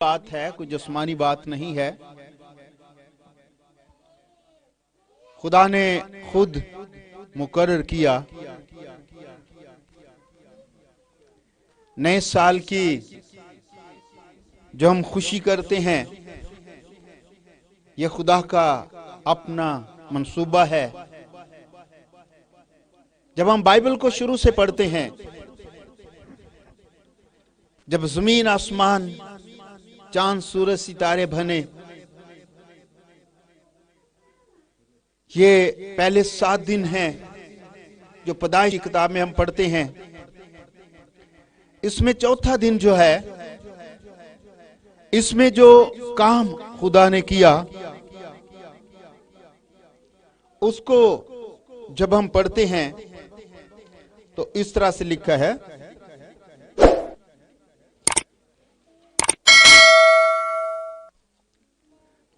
بات ہے، کوئی جسمانی بات نہیں ہے۔ خدا نے خود مقرر کیا نئے سال کی جو ہم خوشی کرتے ہیں، یہ خدا کا اپنا منصوبہ ہے۔ جب ہم بائبل کو شروع سے پڑھتے ہیں، جب زمین آسمان چاند سورج ستارے بنے، یہ پہلے 7 دن ہیں جو پیدائش کی کتاب میں ہم پڑھتے ہیں۔ اس میں چوتھا دن جو ہے، اس میں جو کام خدا نے کیا، اس کو جب ہم پڑھتے ہیں تو اس طرح سے لکھا ہے،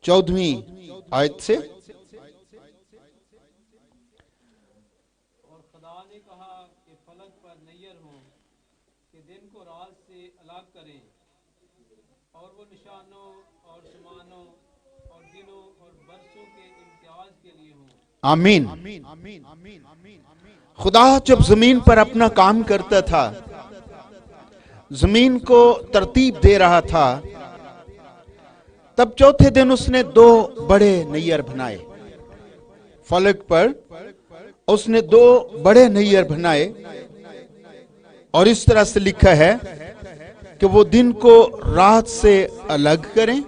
چودھویں آیت سے، اور خدا نے کہا کہ فلک پر نیر ہوں کہ دن کو رات سے الگ کریں، اور وہ نشانوں اور زمانوں اور دنوں اور برسوں کے امتیاز کے لیے ہوں۔ آمین۔ خدا جب زمین پر اپنا کام کرتا تھا، زمین کو ترتیب دے رہا تھا، تب چوتھے دن اس نے 2 بڑے نیر بنائے۔ فلک پر اس نے 2 بڑے نیر بنائے، اور اس طرح سے لکھا ہے کہ وہ دن کو رات سے الگ کریں،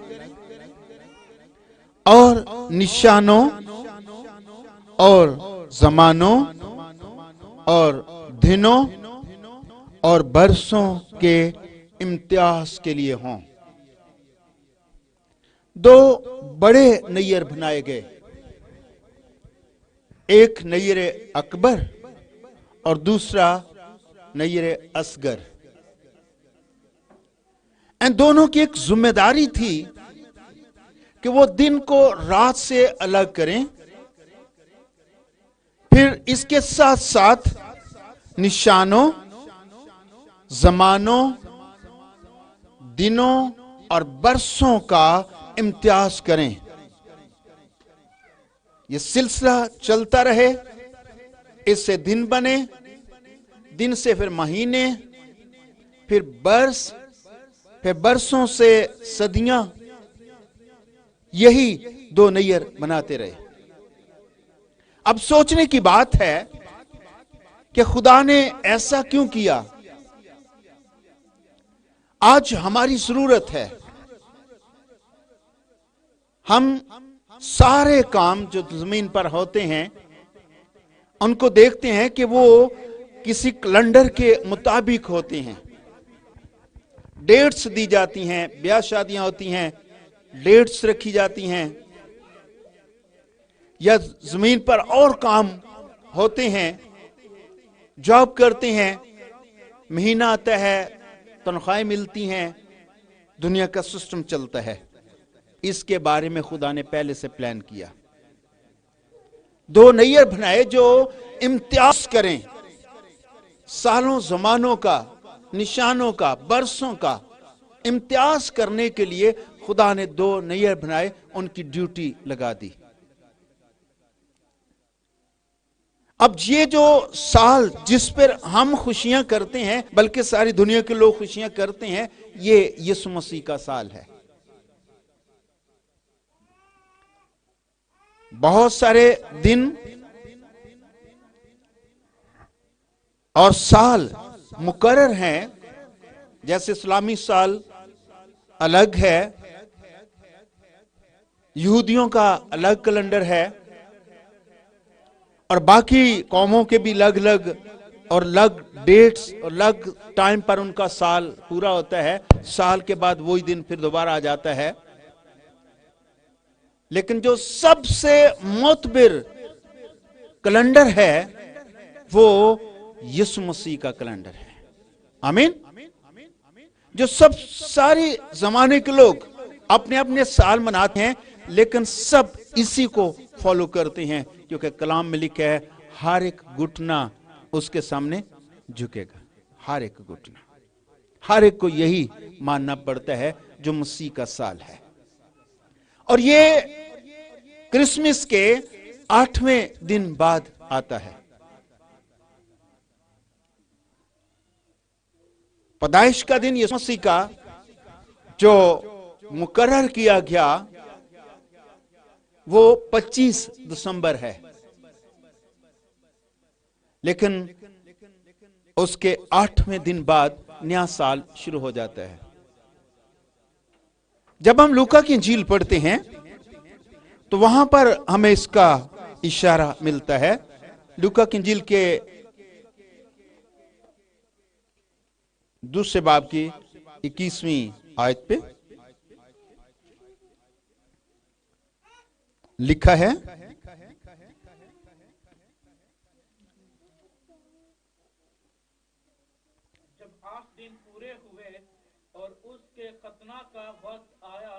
اور نشانوں اور زمانوں اور دنوں اور برسوں کے امتیاز کے لیے ہوں۔ 2 بڑے نیر بنائے گئے، ایک نیر اکبر اور دوسرا نیر اصغر۔ ان دونوں کی ایک ذمہ داری تھی کہ وہ دن کو رات سے الگ کریں، پھر اس کے ساتھ ساتھ نشانوں، زمانوں، دنوں اور برسوں کا امتیاز کریں۔ یہ سلسلہ چلتا رہے، اس سے دن بنے، دن سے پھر مہینے، پھر برس، پھر برسوں سے صدیاں، یہی 2 نیر بناتے رہے۔ اب سوچنے کی بات ہے کہ خدا نے ایسا کیوں کیا؟ آج ہماری ضرورت ہے، ہم سارے کام جو زمین پر ہوتے ہیں ان کو دیکھتے ہیں کہ وہ کسی کیلنڈر کے مطابق ہوتے ہیں۔ ڈیٹس دی جاتی ہیں، بیاہ شادیاں ہوتی ہیں، ڈیٹس رکھی جاتی ہیں، یا زمین پر اور کام ہوتے ہیں، جاب کرتے ہیں، مہینہ آتا ہے، تنخواہیں ملتی ہیں، دنیا کا سسٹم چلتا ہے۔ اس کے بارے میں خدا نے پہلے سے پلان کیا۔ 2 نیر بنائے جو امتیاز کریں، سالوں زمانوں کا، نشانوں کا، برسوں کا امتیاز کرنے کے لیے خدا نے 2 نیر بنائے، ان کی ڈیوٹی لگا دی۔ اب یہ جو سال جس پر ہم خوشیاں کرتے ہیں، بلکہ ساری دنیا کے لوگ خوشیاں کرتے ہیں، یہ یسوع مسیح کا سال ہے۔ بہت سارے دن اور سال مقرر ہیں، جیسے اسلامی سال الگ ہے، یہودیوں کا الگ کیلنڈر ہے، اور باقی قوموں کے بھی الگ الگ اور الگ ڈیٹس اور الگ ٹائم پر ان کا سال پورا ہوتا ہے۔ سال کے بعد وہی دن پھر دوبارہ آ جاتا ہے، لیکن جو سب سے معتبر کیلنڈر ہے وہ یسوع مسیح کا کیلنڈر ہے۔ آمین۔ جو ساری زمانے کے لوگ اپنے اپنے سال مناتے ہیں، لیکن سب اسی کو فالو کرتے ہیں، کیونکہ کلام میں لکھا ہے ہر ایک گھٹنا اس کے سامنے جھکے گا۔ ہر ایک گھٹنا، ہر ایک کو یہی ماننا پڑتا ہے جو مسیح کا سال ہے. اور یہ کرسمس کے 8ویں دن بعد آتا ہے. پیدائش کا دن یسوع مسیح کا جو مقرر کیا گیا وہ 25 دسمبر ہے، لیکن اس کے 8ویں دن بعد نیا سال شروع ہو جاتا ہے. جب ہم لوکا کی انجیل پڑھتے ہیں تو وہاں پر ہمیں اس کا اشارہ ملتا ہے. لوکا کی انجیل کے 2 باب کی 21ویں آیت پہ لکھا ہے، جب 8 دن پورے ہوئے اور اس کے ختنہ کا وقت آیا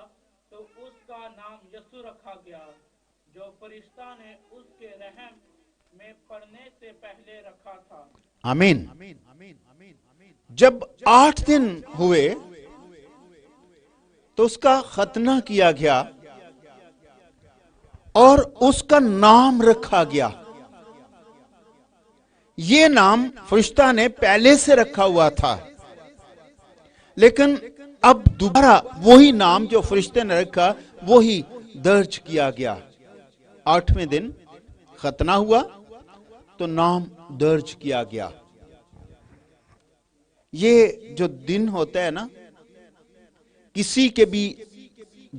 تو اس کا نام یسوع رکھا گیا، جو فرشتہ نے اس کے رحم میں پڑنے سے پہلے رکھا تھا. آمین. جب 8 دن ہوئے تو اس کا ختنہ کیا گیا اور اس کا نام رکھا گیا. یہ نام فرشتہ نے پہلے سے رکھا ہوا تھا، لیکن اب دوبارہ وہی نام جو فرشتے نے رکھا وہی درج کیا گیا. 8ویں دن ختنہ ہوا تو نام درج کیا گیا. یہ جو دن ہوتا ہے نا، کسی کے بھی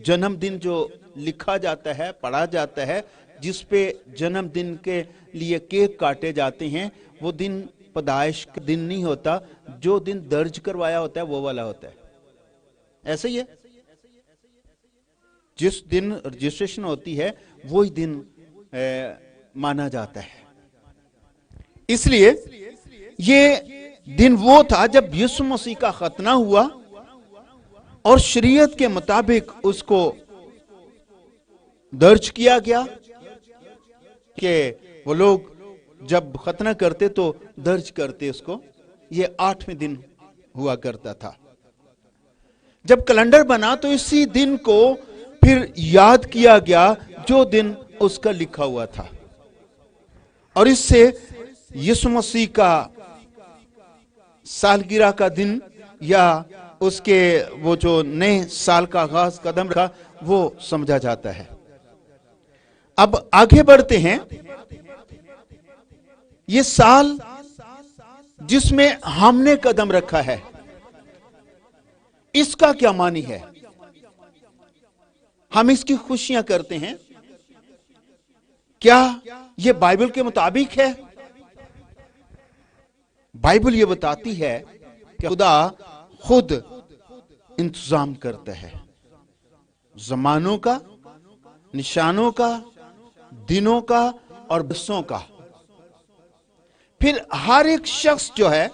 جنم دن جو لکھا جاتا ہے، پڑھا جاتا ہے، جس پہ جنم دن کے لیے کیک کاٹے جاتے ہیں، وہ دن پیدائش کا دن نہیں ہوتا. جو دن درج کروایا ہوتا ہے وہ والا ہوتا ہے. ایسا ہی ہے، جس دن رجسٹریشن ہوتی ہے وہی دن مانا جاتا ہے. اس لیے یہ دن وہ تھا جب یسوع مسیح کا ختنہ ہوا اور شریعت کے مطابق اس کو درج کیا گیا کہ وہ لوگ جب ختنہ کرتے تو درج کرتے اس کو. یہ 8ویں دن ہوا کرتا تھا. جب کیلنڈر بنا تو اسی دن کو پھر یاد کیا گیا جو دن اس کا لکھا ہوا تھا، اور اس سے یسوع مسیح کا سالگرہ کا دن یا اس کے وہ جو نئے سال کا آغاز قدم رکھا وہ سمجھا جاتا ہے. اب آگے بڑھتے ہیں. یہ سال جس میں ہم نے قدم رکھا ہے، اس کا کیا معنی ہے؟ ہم اس کی خوشیاں کرتے ہیں. کیا یہ بائبل کے مطابق ہے؟ بائبل یہ بتاتی ہے کہ خدا خود انتظام کرتا ہے زمانوں کا، نشانوں کا، دنوں کا اور برسوں کا. پھر ہر ایک شخص جو ہے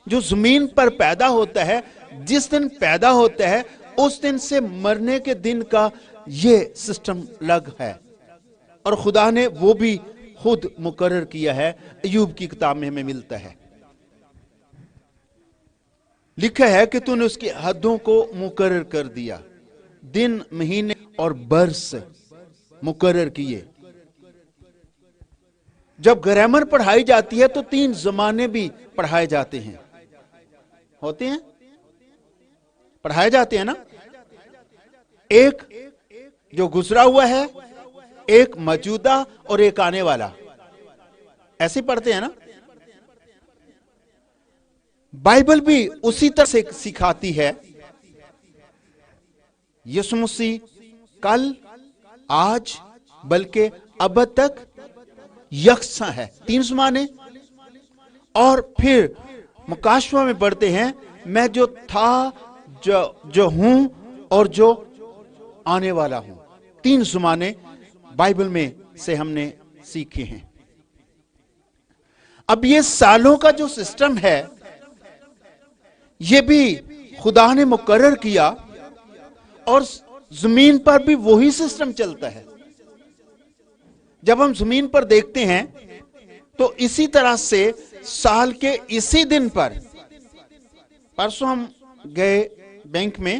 جو زمین پر پیدا ہوتا ہے، جس دن پیدا ہوتا ہے اس دن سے مرنے کے دن کا یہ سسٹم لگ ہے، اور خدا نے وہ بھی خود مقرر کیا ہے. ایوب کی کتاب میں ہمیں ملتا ہے، لکھا ہے کہ تو نے اس کی حدوں کو مقرر کر دیا، دن، مہینے اور برس مقرر کیے. جب گرامر پڑھائی جاتی ہے تو 3 زمانے بھی پڑھائے جاتے ہیں، ہوتے ہیں، پڑھائے جاتے ہیں نا. ایک جو گزرا ہوا ہے، ایک موجودہ اور ایک آنے والا. ایسے پڑھتے ہیں نا. بائبل بھی اسی طرح سے سکھاتی ہے. یسوع مسیح کل، آج، بلکہ ابد تک یکساں ہے. 3 زمانے. اور پھر مکاشفہ میں پڑھتے ہیں، میں جو تھا، جو ہوں اور جو آنے والا ہوں. 3 زمانے بائبل میں سے ہم نے سیکھے ہیں. اب یہ سالوں کا جو سسٹم ہے یہ بھی خدا نے مقرر کیا، اور زمین پر بھی وہی سسٹم چلتا ہے. جب ہم زمین پر دیکھتے ہیں تو اسی طرح سے سال کے اسی دن پر، پرسوں ہم گئے بینک میں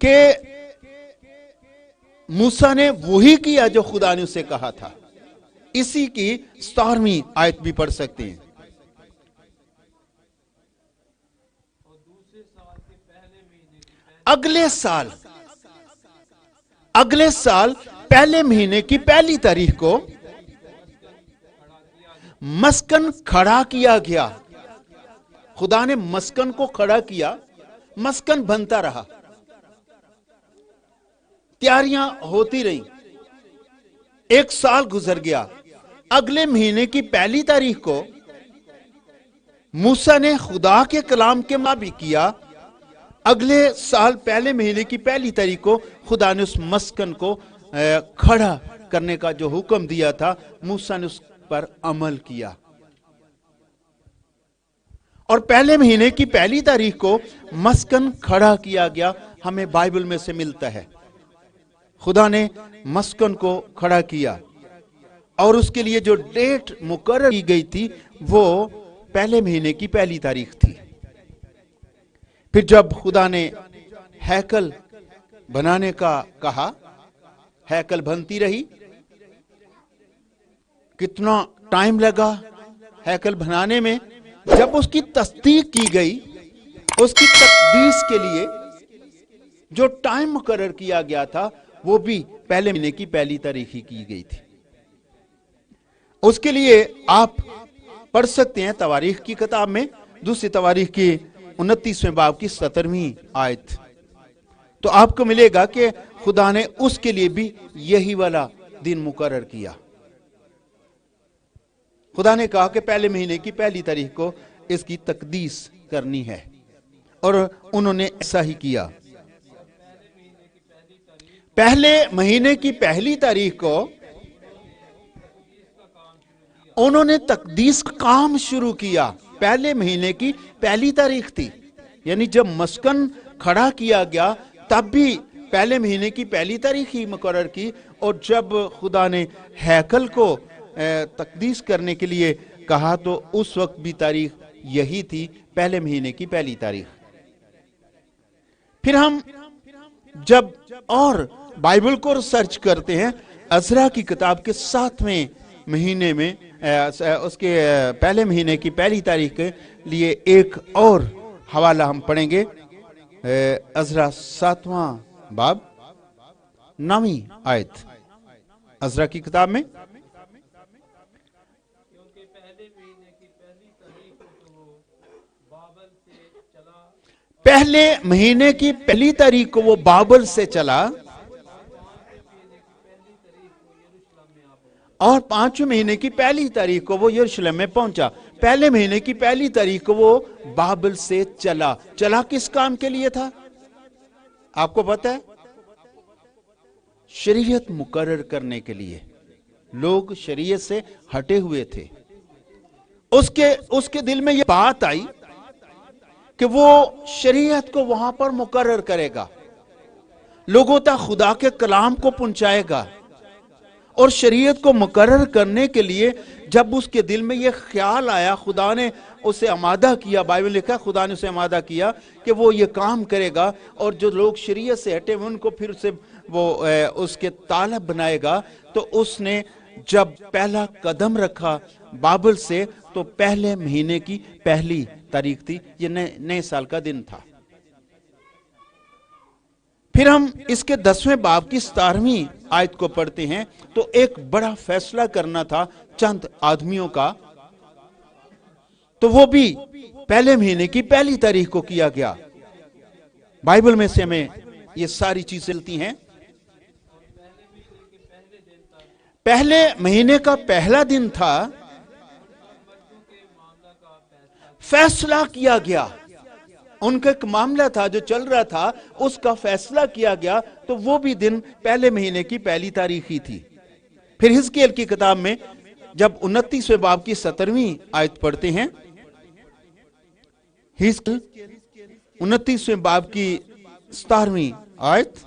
کہ موسیٰ نے وہی کیا جو خدا نے اسے کہا تھا. اسی کی 17ویں آیت بھی پڑھ سکتے ہیں. اور دوسرے سال کے پہلے مہینے کی اگلے سال پہلے مہینے کی پہلی تاریخ کو مسکن کھڑا کیا گیا. خدا نے مسکن کو کھڑا کیا. مسکن بنتا رہا, تیاریاں ہوتی رہیں. 1 سال گزر گیا. اگلے مہینے کی پہلی تاریخ کو موسیٰ نے خدا کے کلام کے مطابق کیا. اگلے سال پہلے مہینے کی پہلی تاریخ کو خدا نے اس مسکن کو کھڑا کرنے کا جو حکم دیا تھا, موسیٰ نے اس پر عمل کیا. اور پہلے مہینے کی پہلی تاریخ کو مسکن کھڑا کیا گیا. ہمیں بائبل میں سے ملتا ہے خدا نے مسکن کو کھڑا کیا, اور اس کے لیے جو ڈیٹ مقرر کی گئی تھی وہ پہلے مہینے کی پہلی تاریخ تھی. پھر جب خدا نے ہیکل بنانے کا کہا, ہیکل بنتی رہی. کتنا ٹائم لگا ہیکل بنانے میں. جب اس کی تصدیق کی گئی, اس کی تقدیس کے لیے جو ٹائم مقرر کیا گیا تھا وہ بھی پہلے مہینے کی پہلی تاریخ ہی کی گئی تھی. اس کے لیے آپ پڑھ سکتے ہیں تواریخ کی کتاب میں, دوسری تواریخ کی 29ویں باب کی 17ویں آیت. تو آپ کو ملے گا کہ خدا نے اس کے لیے بھی یہی والا دن مقرر کیا. خدا نے کہا کہ پہلے مہینے کی پہلی تاریخ کو اس کی تقدیس کرنی ہے, اور انہوں نے ایسا ہی کیا. پہلے مہینے کی پہلی تاریخ کو انہوں نے تقدیس کا کام شروع کیا. پہلے مہینے کی پہلی تاریخ تھی, یعنی جب مسکن کھڑا کیا گیا تب بھی پہلے مہینے کی پہلی تاریخ ہی مقرر کی. اور جب خدا نے ہیکل کو تقدیس کرنے کے لیے کہا تو اس وقت بھی تاریخ یہی تھی, پہلے مہینے کی پہلی تاریخ. پھر ہم جب اور بائبل کو ریسرچ کرتے ہیں, عزرا کی کتاب کے 7ویں مہینے میں اس کے پہلے مہینے کی پہلی تاریخ کے لیے ایک اور حوالہ ہم پڑھیں گے. عزرا 7واں باب 9ویں آیت عزرا کی کتاب میں. کیونکہ پہلے مہینے کی پہلی تاریخ کو تو وہ بابل سے چلا, پہلے مہینے کی پہلی تاریخ کو وہ بابل سے چلا, اور 5ویں مہینے کی پہلی تاریخ کو وہ یروشلم میں پہنچا. پہلے مہینے کی پہلی تاریخ کو وہ بابل سے چلا. چلا کس کام کے لیے تھا آپ کو پتہ ہے؟ شریعت مقرر کرنے کے لیے. لوگ شریعت سے ہٹے ہوئے تھے. اس کے دل میں یہ بات آئی کہ وہ شریعت کو وہاں پر مقرر کرے گا, لوگوں تک خدا کے کلام کو پہنچائے گا. اور شریعت کو مقرر کرنے کے لیے جب اس کے دل میں یہ خیال آیا, خدا نے اسے آمادہ کیا. بائبل لکھا ہے خدا نے اسے آمادہ کیا کہ وہ یہ کام کرے گا, اور جو لوگ شریعت سے ہٹے ان کو پھر سے وہ اس کے طالب بنائے گا. تو اس نے جب پہلا قدم رکھا بابل سے, تو پہلے مہینے کی پہلی تاریخ تھی, یہ نئے سال کا دن تھا. پھر ہم اس کے 10ویں باب کی 17ویں آیت کو پڑھتے ہیں. تو ایک بڑا فیصلہ کرنا تھا چند آدمیوں کا, تو وہ بھی پہلے مہینے کی پہلی تاریخ کو کیا گیا. بائبل میں سے ہمیں یہ ساری چیزیں ملتی ہیں. پہلے مہینے کا پہلا دن تھا, فیصلہ کیا گیا. ان کا ایک معاملہ تھا جو چل رہا تھا, اس کا فیصلہ کیا گیا. تو وہ بھی دن پہلے مہینے کی پہلی تاریخ ہی تھی. پھر حزقیل کی کتاب میں جب 29ویں باب کی 17ویں آیت پڑھتے ہیں, حزقیل 29ویں باب کی 17ویں آیت,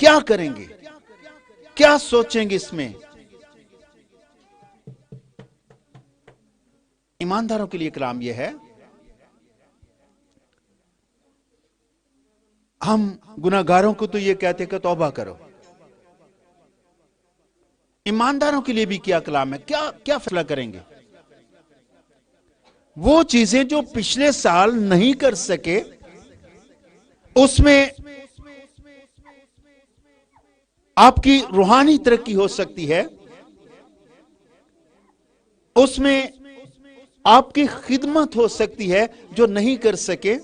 کیا کریں گے, کیا سوچیں گے اس میں. ایمانداروں کے لیے کلام یہ ہے, ہم گناہگاروں کو تو یہ کہتے کہ توبہ کرو. ایمانداروں کے لیے بھی کیا کلام ہے, کیا فیصلہ کریں گے؟ وہ چیزیں جو پچھلے سال نہیں کر سکے, اس میں آپ کی روحانی ترقی ہو سکتی ہے, اس میں آپ کی خدمت ہو سکتی ہے جو نہیں کر سکے.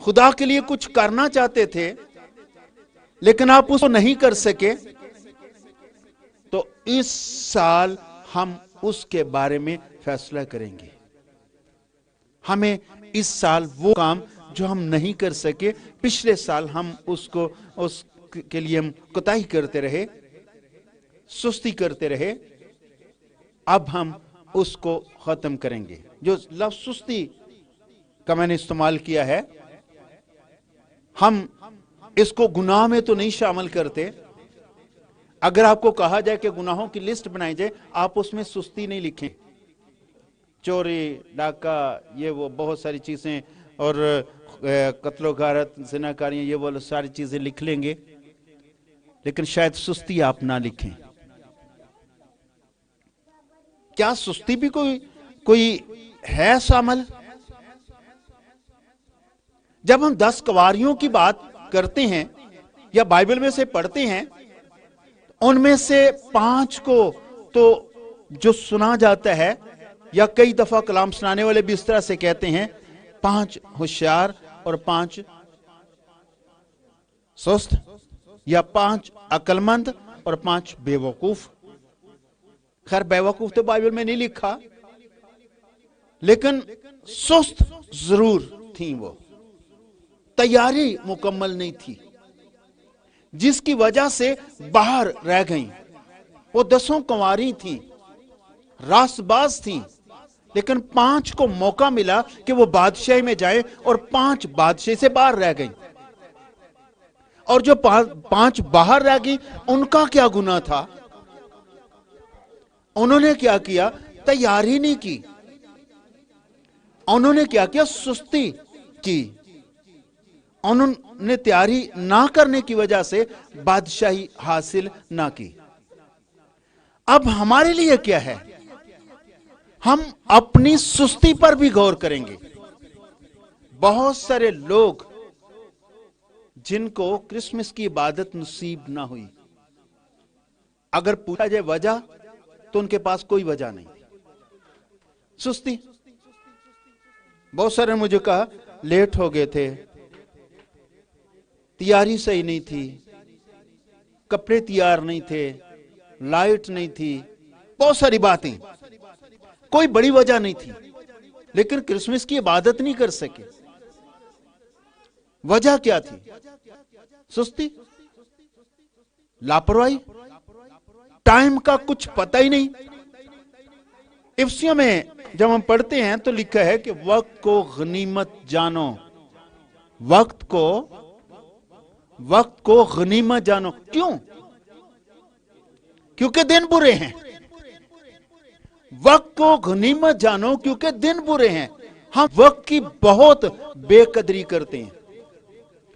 خدا کے لیے کچھ کرنا چاہتے تھے لیکن آپ اس کو نہیں کر سکے, تو اس سال ہم اس کے بارے میں فیصلہ کریں گے. ہمیں اس سال وہ کام جو ہم نہیں کر سکے, پچھلے سال ہم اس کے لیے ہم کوتاہی کرتے رہے, سستی کرتے رہے, اب ہم اس کو ختم کریں گے. جو لفظ سستی کا میں نے استعمال کیا ہے, ہم اس کو گناہ میں تو نہیں شامل کرتے. اگر آپ کو کہا جائے کہ گناہوں کی لسٹ بنائی جائے, آپ اس میں سستی نہیں لکھیں. چوری, ڈاکہ, یہ وہ بہت ساری چیزیں, اور قتل و غارت, زناکاریاں, یہ وہ ساری چیزیں لکھ لیں گے, لیکن شاید سستی آپ نہ لکھیں. کیا سستی بھی کوئی ہے شامل؟ جب ہم 10 کنواریوں کی بات کرتے ہیں یا بائبل میں سے پڑھتے ہیں, ان میں سے 5 کو تو جو سنا جاتا ہے, یا کئی دفعہ کلام سنانے والے بھی اس طرح سے کہتے ہیں, 5 ہوشیار اور 5 سست, یا 5 عقل مند اور 5 بے وقوف. خیر بے وقوف تو بائبل میں نہیں لکھا, لیکن سست ضرور تھیں. وہ تیاری مکمل نہیں تھی, جس کی وجہ سے باہر رہ گئیں. وہ 10 کنواری تھیں, راست باز تھیں, لیکن 5 کو موقع ملا کہ وہ بادشاہی میں جائیں, اور 5 بادشاہی سے باہر رہ گئیں. اور جو 5 باہر رہ گئیں, ان کا کیا گناہ تھا؟ انہوں نے کیا کیا؟ تیاری نہیں کی. انہوں نے کیا کیا؟ سستی کی. انہوں نے تیاری نہ کرنے کی وجہ سے بادشاہی حاصل نہ کی. اب ہمارے لیے کیا ہے؟ ہم اپنی سستی پر بھی غور کریں گے. بہت سارے لوگ جن کو کرسمس کی عبادت نصیب نہ ہوئی, اگر پوچھا جائے وجہ, تو ان کے پاس کوئی وجہ نہیں. سستی. بہت سارے نے مجھے کہا لیٹ ہو گئے تھے, تیاری صحیح نہیں تھی, کپڑے تیار نہیں تھے, لائٹ نہیں تھی, بہت ساری باتیں, کوئی بڑی وجہ نہیں تھی, لیکن کرسمس کی عبادت نہیں کر سکے. وجہ کیا تھی؟ سستی, لاپرواہی, ٹائم کا کچھ پتہ ہی نہیں. افسیوں میں جب ہم پڑھتے ہیں تو لکھا ہے کہ وقت کو غنیمت جانو. وقت کو غنیمت جانو. کیوں؟ کیونکہ دن برے ہیں. وقت کو غنیمت جانو کیونکہ دن برے ہیں. ہم وقت کی بہت بے قدری کرتے ہیں.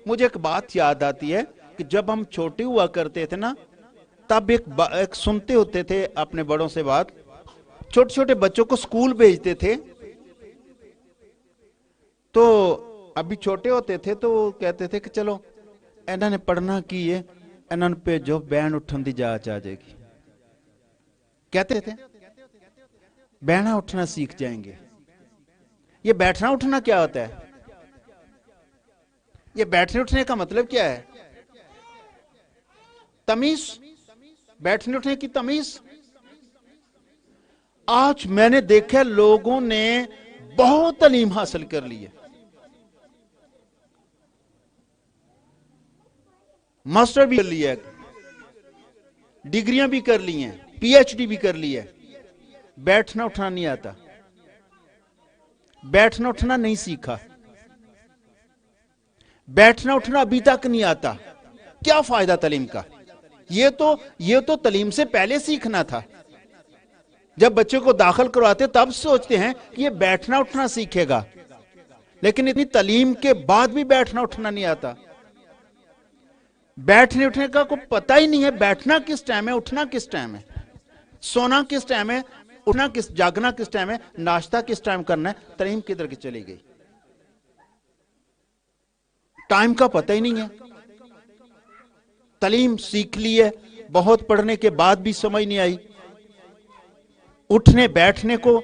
مجھے ایک بات یاد آتی ہے کہ جب ہم چھوٹے ہوا کرتے تھے نا, تب ایک سنتے ہوتے تھے اپنے بڑوں سے بات. چھوٹے چھوٹے بچوں کو سکول بھیجتے تھے, تو ابھی چھوٹے ہوتے تھے تو کہتے تھے کہ چلو انہوں نے پڑھنا کی ہے, انہوں نے بھیجو, بین اٹھن دی جاچ آ جائے گی. کہتے تھے بہنا اٹھنا سیکھ جائیں گے. یہ بیٹھنا اٹھنا کیا ہوتا ہے؟ یہ بیٹھنے اٹھنے کا مطلب کیا ہے؟ تمیز, بیٹھنے اٹھنے کی تمیز. آج میں نے دیکھا لوگوں نے بہت تعلیم حاصل کر لی ہے, ماسٹر بھی کر لیا ہے, ڈگریاں بھی کر لی ہیں, پی ایچ ڈی بھی کر لی ہے, بیٹھنا اٹھنا نہیں آتا. بیٹھنا اٹھنا نہیں سیکھا, بیٹھنا اٹھنا ابھی تک نہیں آتا. کیا فائدہ تعلیم کا؟ یہ تو تعلیم سے پہلے سیکھنا تھا. جب بچے کو داخل کرواتے تب سوچتے ہیں کہ یہ بیٹھنا اٹھنا سیکھے گا، لیکن اتنی تعلیم کے بعد بھی بیٹھنا اٹھنا نہیں آتا. بیٹھنے اٹھنے کا کوئی پتہ ہی نہیں ہے. بیٹھنا کس ٹائم ہے، اٹھنا کس ٹائم ہے، سونا کس ٹائم ہے، اٹھنا جاگنا کس ٹائم ہے، ناشتہ کس ٹائم کرنا ہے. تعلیم کدھر کی چلی گئی؟ ٹائم کا پتہ ہی نہیں ہے. تعلیم سیکھ لی ہے، بہت پڑھنے کے بعد بھی سمجھ نہیں آئی. اٹھنے بیٹھنے کو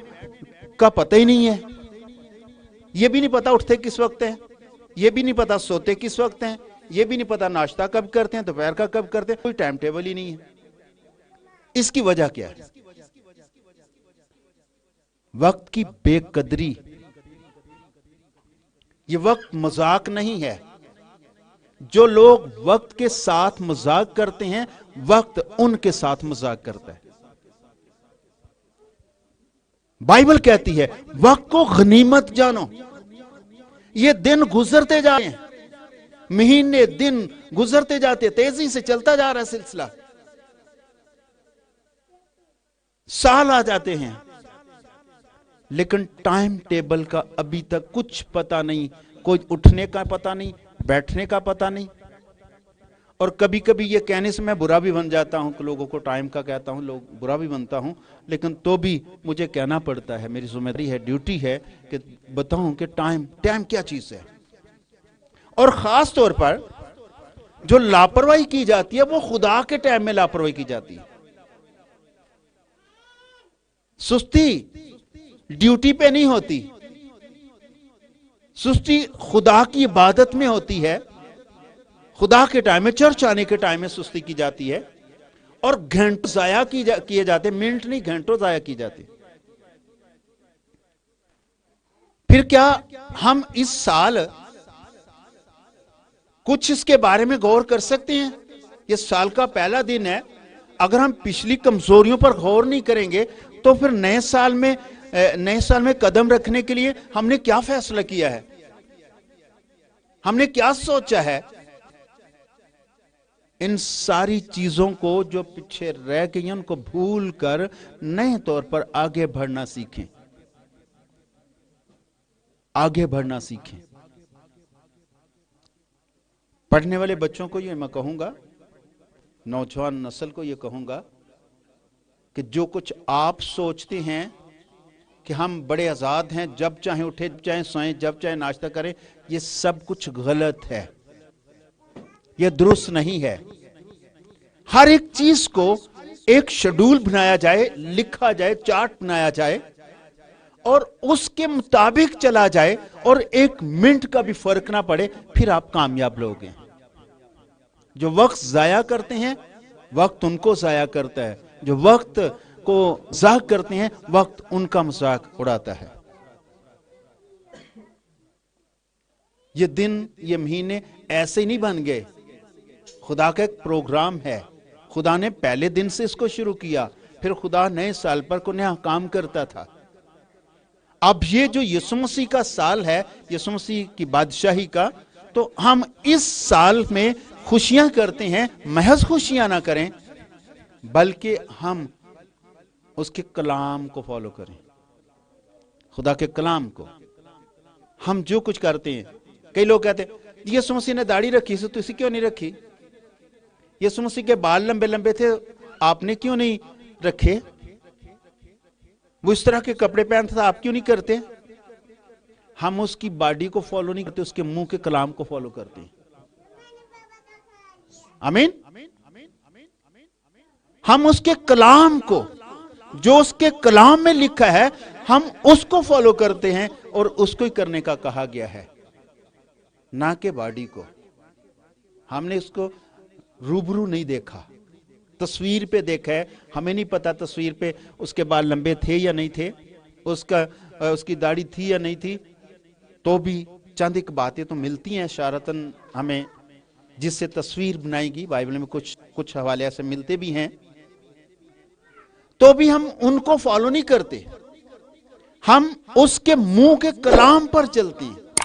کا پتہ ہی نہیں ہے. یہ بھی نہیں پتا اٹھتے کس وقت ہیں، یہ بھی نہیں پتا سوتے کس وقت ہیں، یہ بھی نہیں پتا ناشتہ کب کرتے ہیں، دوپہر کا کب کرتے ہیں. کوئی ٹائم ٹیبل ہی نہیں ہے. اس کی وجہ کیا ہے؟ وقت کی بے قدری. یہ وقت مذاق نہیں ہے. جو لوگ وقت کے ساتھ مذاق کرتے ہیں، وقت ان کے ساتھ مذاق کرتا ہے. بائبل کہتی ہے وقت کو غنیمت جانو. یہ دن گزرتے جا رہے ہیں، مہینے دن گزرتے جاتے، تیزی سے چلتا جا رہا ہے سلسلہ. سال آ جاتے ہیں، لیکن ٹائم ٹیبل کا ابھی تک کچھ پتا نہیں. کوئی اٹھنے کا پتا نہیں، بیٹھنے کا پتا نہیں. اور کبھی کبھی یہ کہنے سے میں برا بھی بن جاتا ہوں کہ لوگوں کو ٹائم کا کہتا ہوں، لوگ برا بھی بنتا ہوں، لیکن تو بھی مجھے کہنا پڑتا ہے. میری ذمہ داری ہے، ڈیوٹی ہے کہ بتاؤں کہ ٹائم کیا چیز ہے. اور خاص طور پر جو لاپرواہی کی جاتی ہے وہ خدا کے ٹائم میں لاپرواہی کی جاتی ہے. سستی ڈیوٹی پہ نہیں ہوتی، سستی خدا کی عبادت میں ہوتی ہے. خدا کے ٹائم میں، چرچ آنے کے ٹائم میں سستی کی جاتی ہے. اور گھنٹوں ضائع کیے جاتے، منٹ نہیں گھنٹوں ضائع کی جاتی. پھر کیا ہم اس سال کچھ اس کے بارے میں غور کر سکتے ہیں؟ یہ سال کا پہلا دن ہے. اگر ہم پچھلی کمزوریوں پر غور نہیں کریں گے تو پھر نئے سال میں قدم رکھنے کے لیے ہم نے کیا فیصلہ کیا ہے، ہم نے کیا سوچا ہے؟ ان ساری چیزوں کو جو پیچھے رہ گئی ہیں ان کو بھول کر نئے طور پر آگے بڑھنا سیکھیں. آگے بڑھنا سیکھیں. پڑھنے والے بچوں کو یہ میں کہوں گا، نوجوان نسل کو یہ کہوں گا کہ جو کچھ آپ سوچتے ہیں کہ ہم بڑے آزاد ہیں، جب چاہیں اٹھے، جب چاہیں سوئیں، جب چاہیں ناشتہ کریں، یہ سب کچھ غلط ہے، یہ درست نہیں ہے. ہر ایک چیز کو ایک شیڈول بنایا جائے، لکھا جائے، چارٹ بنایا جائے اور اس کے مطابق چلا جائے اور ایک منٹ کا بھی فرق نہ پڑے، پھر آپ کامیاب لوگ ہیں. جو وقت ضائع کرتے ہیں وقت ان کو ضائع کرتا ہے، جو وقت کو ضائع کرتے ہیں وقت ان کا مذاق اڑاتا ہے. یہ دن، یہ مہینے ایسے نہیں بن گئے. خدا کا ایک پروگرام ہے. خدا نے پہلے دن سے اس کو شروع کیا، پھر خدا نئے سال پر کو نیا کام کرتا تھا. اب یہ جو یسوع مسیح کا سال ہے، یسوع مسیح کی بادشاہی کا، تو ہم اس سال میں خوشیاں کرتے ہیں. محض خوشیاں نہ کریں بلکہ ہم اس کے کلام کو فالو کریں. خدا کے کلام کو ہم جو کچھ کرتے ہیں. کئی لوگ کہتے ہیں یسوع مسیح نے داڑھی رکھی سے تو اسی کیوں نہیں رکھی؟ یسوع مسیح کے بال لمبے لمبے تھے، آپ نے کیوں نہیں رکھے؟ وہ اس طرح کے کپڑے پہنتا تھا، آپ کیوں نہیں کرتے؟ ہم اس کی باڈی کو فالو نہیں کرتے، اس کے منہ کے کلام کو فالو کرتے ہیں. آمین. ہم اس کے کلام کو، جو اس کے کلام میں لکھا ہے، ہم اس کو فالو کرتے ہیں اور اس کو ہی کرنے کا کہا گیا ہے، نہ کہ باڈی کو. ہم نے اس کو روبرو نہیں دیکھا، تصویر پہ دیکھا ہے. ہمیں نہیں پتا تصویر پہ اس کے بال لمبے تھے یا نہیں تھے، اس کی داڑھی تھی یا نہیں تھی. تو بھی چند ایک باتیں تو ملتی ہیں اشارتاً ہمیں، جس سے تصویر بنائی گی. بائبل میں کچھ حوالے ایسے ملتے بھی ہیں، تو بھی ہم ان کو فالو نہیں کرتے. ہم اس کے منہ کے کلام پر چلتے ہیں.